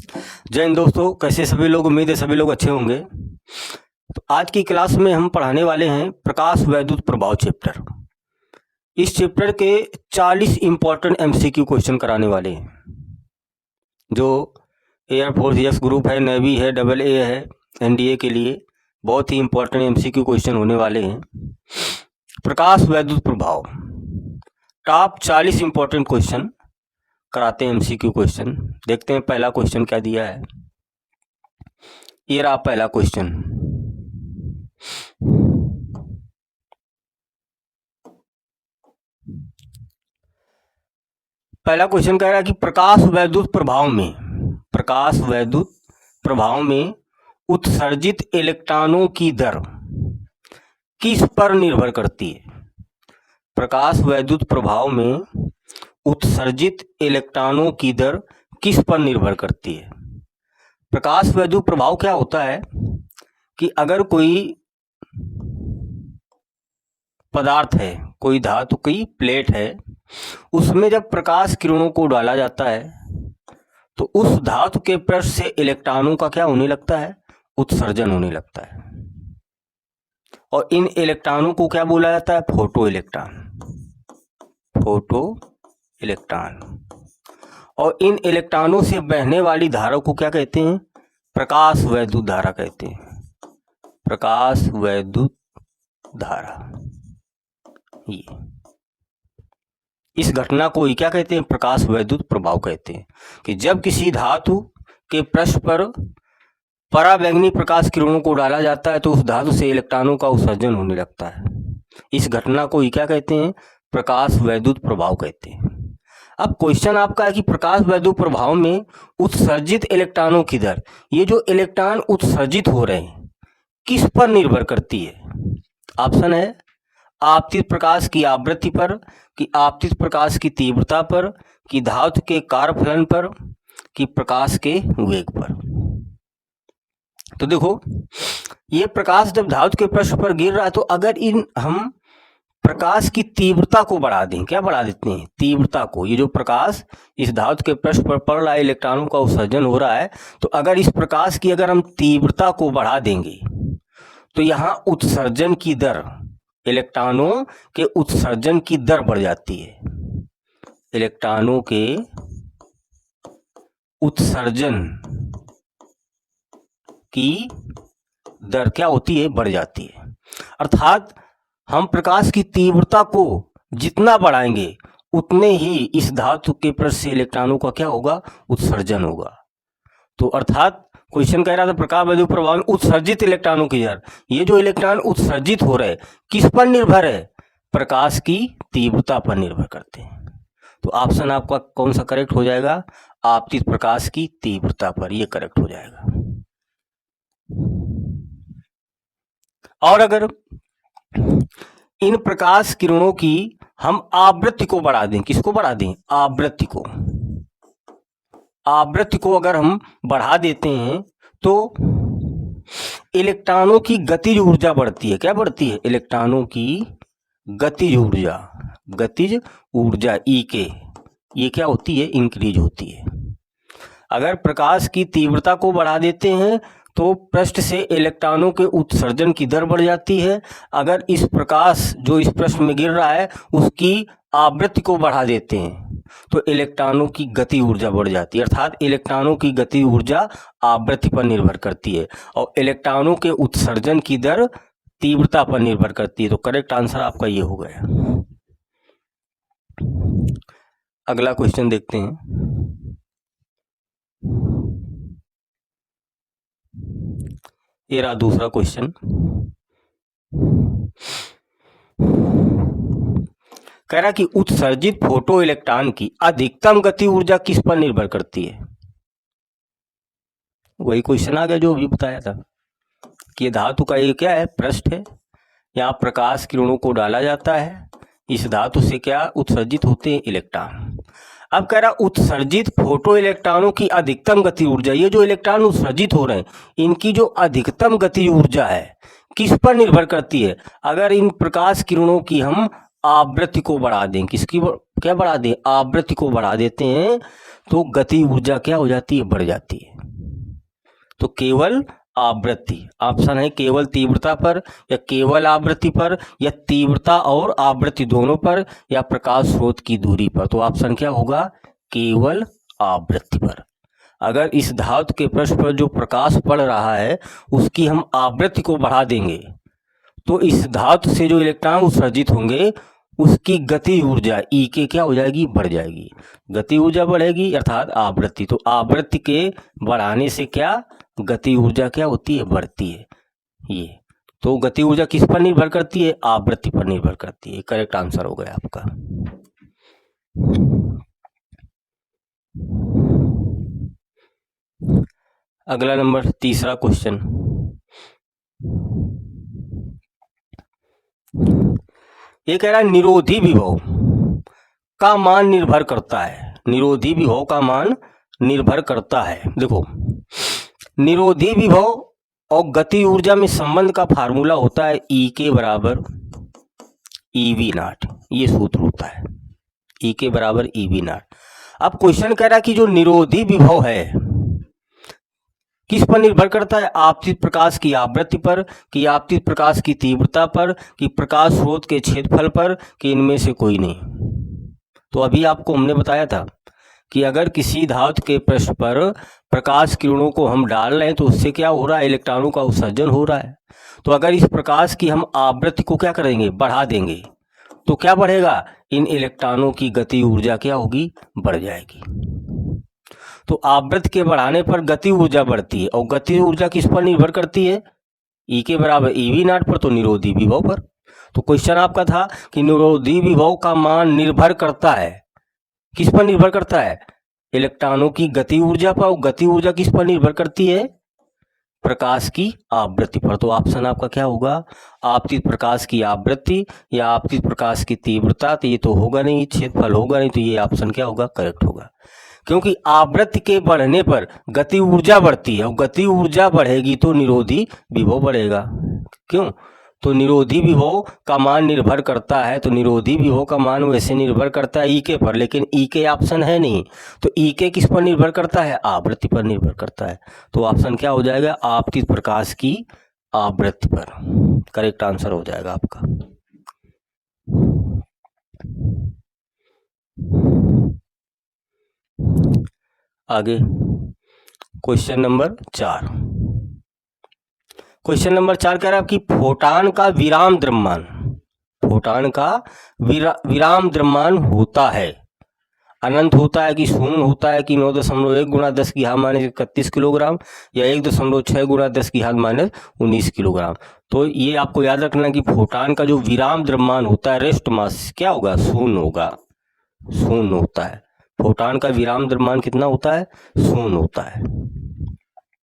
जय हिंद दोस्तों, कैसे सभी लोग। उम्मीद है सभी लोग अच्छे होंगे। तो आज की क्लास में हम पढ़ाने वाले हैं प्रकाश वैद्युत प्रभाव चैप्टर। इस चैप्टर के 40 इंपॉर्टेंट एमसीक्यू क्वेश्चन कराने वाले हैं, जो एयरफोर्स यस ग्रुप है, नेवी है, डबल ए है, एनडीए के लिए बहुत ही इंपॉर्टेंट एमसीक्यू क्वेश्चन होने वाले हैं। प्रकाश वैद्युत प्रभाव टॉप 40 इंपॉर्टेंट क्वेश्चन कराते हैं, एमसीक्यू क्वेश्चन। देखते हैं पहला क्वेश्चन क्या दिया है। ये रहा पहला क्वेश्चन। पहला क्वेश्चन कह रहा है कि प्रकाश वैद्युत प्रभाव में उत्सर्जित इलेक्ट्रॉनों की दर किस पर निर्भर करती है। प्रकाश वैद्युत प्रभाव में उत्सर्जित इलेक्ट्रॉनों की दर किस पर निर्भर करती है। प्रकाश वैद्युत प्रभाव क्या होता है कि अगर कोई पदार्थ है, कोई धातु की प्लेट है, उसमें जब प्रकाश किरणों को डाला जाता है तो उस धातु के पृष्ठ से इलेक्ट्रॉनों का क्या होने लगता है, उत्सर्जन होने लगता है। और इन इलेक्ट्रॉनों को क्या बोला जाता है, फोटो इलेक्ट्रॉन। और इन इलेक्ट्रॉनों से बहने वाली धारा को क्या कहते हैं, प्रकाश वैद्युत धारा कहते हैं। प्रकाश वैद्युत धारा, ये इस घटना को ही क्या कहते हैं, प्रकाश वैद्युत प्रभाव कहते हैं। कि जब किसी धातु के पृष्ठ पर पराबैंगनी प्रकाश किरणों को डाला जाता है तो उस धातु से इलेक्ट्रॉनों का उत्सर्जन होने लगता है। इस घटना को ही क्या कहते हैं, प्रकाश वैद्युत प्रभाव कहते हैं। अब क्वेश्चन आपका है कि प्रकाश वैद्युत प्रभाव में उत्सर्जित इलेक्ट्रॉनों की दर, ये जो इलेक्ट्रॉन उत्सर्जित हो रहे हैं किस पर निर्भर करती है। ऑप्शन है आपतित प्रकाश की आवृत्ति पर, कि आपतित प्रकाश की तीव्रता पर, कि धातु के कार्यफलन पर, कि प्रकाश के वेग पर। तो देखो, ये प्रकाश जब धातु के पृष्ठ पर गिर रहा है तो अगर हम प्रकाश की तीव्रता को बढ़ा दें, क्या बढ़ा देते हैं, तीव्रता को। ये जो प्रकाश इस धातु के पृष्ठ पर पड़ रहा है, इलेक्ट्रॉनों का उत्सर्जन हो रहा है, तो अगर इस प्रकाश की अगर हम तीव्रता को बढ़ा देंगे तो यहाँ उत्सर्जन की दर, इलेक्ट्रॉनों के उत्सर्जन की दर बढ़ जाती है। इलेक्ट्रॉनों के उत्सर्जन की दर क्या होती है, बढ़ जाती है। अर्थात हम प्रकाश की तीव्रता को जितना बढ़ाएंगे उतने ही इस धातु के पृष्ठ से इलेक्ट्रॉनों का क्या होगा, उत्सर्जन होगा। तो अर्थात क्वेश्चन कह रहा था प्रकाश वैद्युत प्रभाव में उत्सर्जित इलेक्ट्रॉनों की दर, ये जो इलेक्ट्रॉन उत्सर्जित हो रहे किस पर निर्भर है, प्रकाश की तीव्रता पर निर्भर करते हैं। तो ऑप्शन आपका कौन सा करेक्ट हो जाएगा, आपतित प्रकाश की तीव्रता पर, ये करेक्ट हो जाएगा। और अगर इन प्रकाश किरणों की हम आवृत्ति को बढ़ा दें, किसको बढ़ा दें, आवृत्ति को अगर हम बढ़ा देते हैं तो इलेक्ट्रॉनों की गतिज ऊर्जा बढ़ती है। क्या बढ़ती है, इलेक्ट्रॉनों की गतिज ऊर्जा ई के, ये क्या होती है, इंक्रीज होती है। अगर प्रकाश की तीव्रता को बढ़ा देते हैं तो पृष्ठ से इलेक्ट्रॉनों के उत्सर्जन की दर बढ़ जाती है। अगर इस प्रकाश जो इस पृष्ठ में गिर रहा है उसकी आवृत्ति को बढ़ा देते हैं तो इलेक्ट्रॉनों की गति ऊर्जा बढ़ जाती है। अर्थात इलेक्ट्रॉनों की गति ऊर्जा आवृत्ति पर निर्भर करती है और इलेक्ट्रॉनों के उत्सर्जन की दर तीव्रता पर निर्भर करती है। तो करेक्ट आंसर आपका ये हो गया। अगला क्वेश्चन देखते हैं। ये रहा दूसरा क्वेश्चन। कह रहा कि उत्सर्जित फोटो इलेक्ट्रॉन की अधिकतम गति ऊर्जा किस पर निर्भर करती है। वही क्वेश्चन आ गया जो अभी बताया था कि धातु का ये क्या है, पृष्ठ है, यहाँ प्रकाश किरणों को डाला जाता है, इस धातु से क्या उत्सर्जित होते हैं, इलेक्ट्रॉन। अब कह रहा उत्सर्जित फोटो इलेक्ट्रॉनों की अधिकतम गति ऊर्जा, ये जो इलेक्ट्रॉन उत्सर्जित हो रहे हैं इनकी जो अधिकतम गति ऊर्जा है किस पर निर्भर करती है। अगर इन प्रकाश किरणों की हम आवृत्ति को बढ़ा दें, किसकी क्या बढ़ा दें, आवृत्ति को बढ़ा देते हैं तो गति ऊर्जा क्या हो जाती है, बढ़ जाती है। तो केवल आवृत्ति। ऑप्शन है केवल तीव्रता पर, या केवल आवृत्ति पर, या तीव्रता और आवृत्ति दोनों पर, या प्रकाश स्रोत की दूरी पर। तो ऑप्शन क्या होगा? केवल आवृत्ति पर। अगर इस धातु के पृष्ठ पर जो प्रकाश पड़ रहा है उसकी हम आवृत्ति को बढ़ा देंगे तो इस धातु से जो इलेक्ट्रॉन उत्सर्जित होंगे उसकी गति ऊर्जा ई के क्या हो जाएगी? बढ़ जाएगी। गति ऊर्जा बढ़ेगी अर्थात आवृत्ति। तो आवृत्ति के बढ़ाने से क्या गति ऊर्जा क्या होती है? बढ़ती है। ये तो गति ऊर्जा किस पर निर्भर करती है? आवृत्ति पर निर्भर करती है। करेक्ट आंसर हो गया आपका। अगला नंबर तीसरा क्वेश्चन, ये कह रहा है निरोधी विभव का मान निर्भर करता है। निरोधी विभव का मान निर्भर करता है। देखो, निरोधी विभव और गति ऊर्जा में संबंध का फार्मूला होता है ई के बराबर ईवी नॉट। ये सूत्र होता है ई के बराबर ईवी नॉट। अब क्वेश्चन कह रहा है कि जो निरोधी विभव है किस पर निर्भर करता है? आपतित प्रकाश की आवृत्ति पर, कि आपतित प्रकाश की तीव्रता पर, कि प्रकाश स्रोत के क्षेत्रफल पर, कि इनमें से कोई नहीं। तो अभी आपको हमने बताया था कि अगर किसी धातु के पृष्ठ पर प्रकाश किरणों को हम डाल रहे हैं तो उससे क्या हो रहा है? इलेक्ट्रॉनों का उत्सर्जन हो रहा है। तो अगर इस प्रकाश की हम आवृत्ति को क्या करेंगे? बढ़ा देंगे तो क्या बढ़ेगा? इन इलेक्ट्रॉनों की गति ऊर्जा क्या होगी? बढ़ जाएगी। तो आवृत्ति के बढ़ाने पर गति ऊर्जा बढ़ती है और गति ऊर्जा किस पर निर्भर करती है? ई के बराबर ईवी नॉट पर, तो निरोधी विभव पर। तो क्वेश्चन आपका था कि निरोधी विभव का मान निर्भर करता है, किस पर निर्भर करता है? इलेक्ट्रॉनों की गति ऊर्जा पर। और गति ऊर्जा किस पर निर्भर करती है? प्रकाश की आवृत्ति पर। तो ऑप्शन आपका क्या होगा? आपतित प्रकाश की आवृत्ति या आपतित प्रकाश की तीव्रता। तो ये तो होगा नहीं, क्षेत्रफल होगा नहीं, तो ये ऑप्शन क्या होगा? करेक्ट होगा। क्योंकि आवृत्ति के बढ़ने पर गति ऊर्जा बढ़ती है और गति ऊर्जा बढ़ेगी तो निरोधी विभव बढ़ेगा। क्यों? तो निरोधी विभव का मान निर्भर करता है। तो निरोधी विभव का मान वैसे निर्भर करता है ई के पर, लेकिन ई के ऑप्शन है नहीं। तो ई के किस पर निर्भर करता है? आवृत्ति पर निर्भर करता है। तो ऑप्शन क्या हो जाएगा? आपतित प्रकाश की आवृत्ति पर। करेक्ट आंसर हो जाएगा आपका। आगे क्वेश्चन नंबर 4। क्वेश्चन नंबर 4 कह रहा है कि फोटान का विराम द्रव्यमान, फोटान का विराम द्रव्यमान होता है, अनंत होता है कि शून्य होता है, कि 9.1 गुणा 10 की घात माइनस 31 किलोग्राम, या 1.6 गुणा 10 की घात माइनस 19 किलोग्राम। तो ये आपको याद रखना कि फोटान का जो विराम द्रव्यमान होता है, रेस्ट मास क्या होगा? शून्य होगा, शून्य होता है। फोटान का विराम द्रव्यमान कितना होता है? शून्य होता है।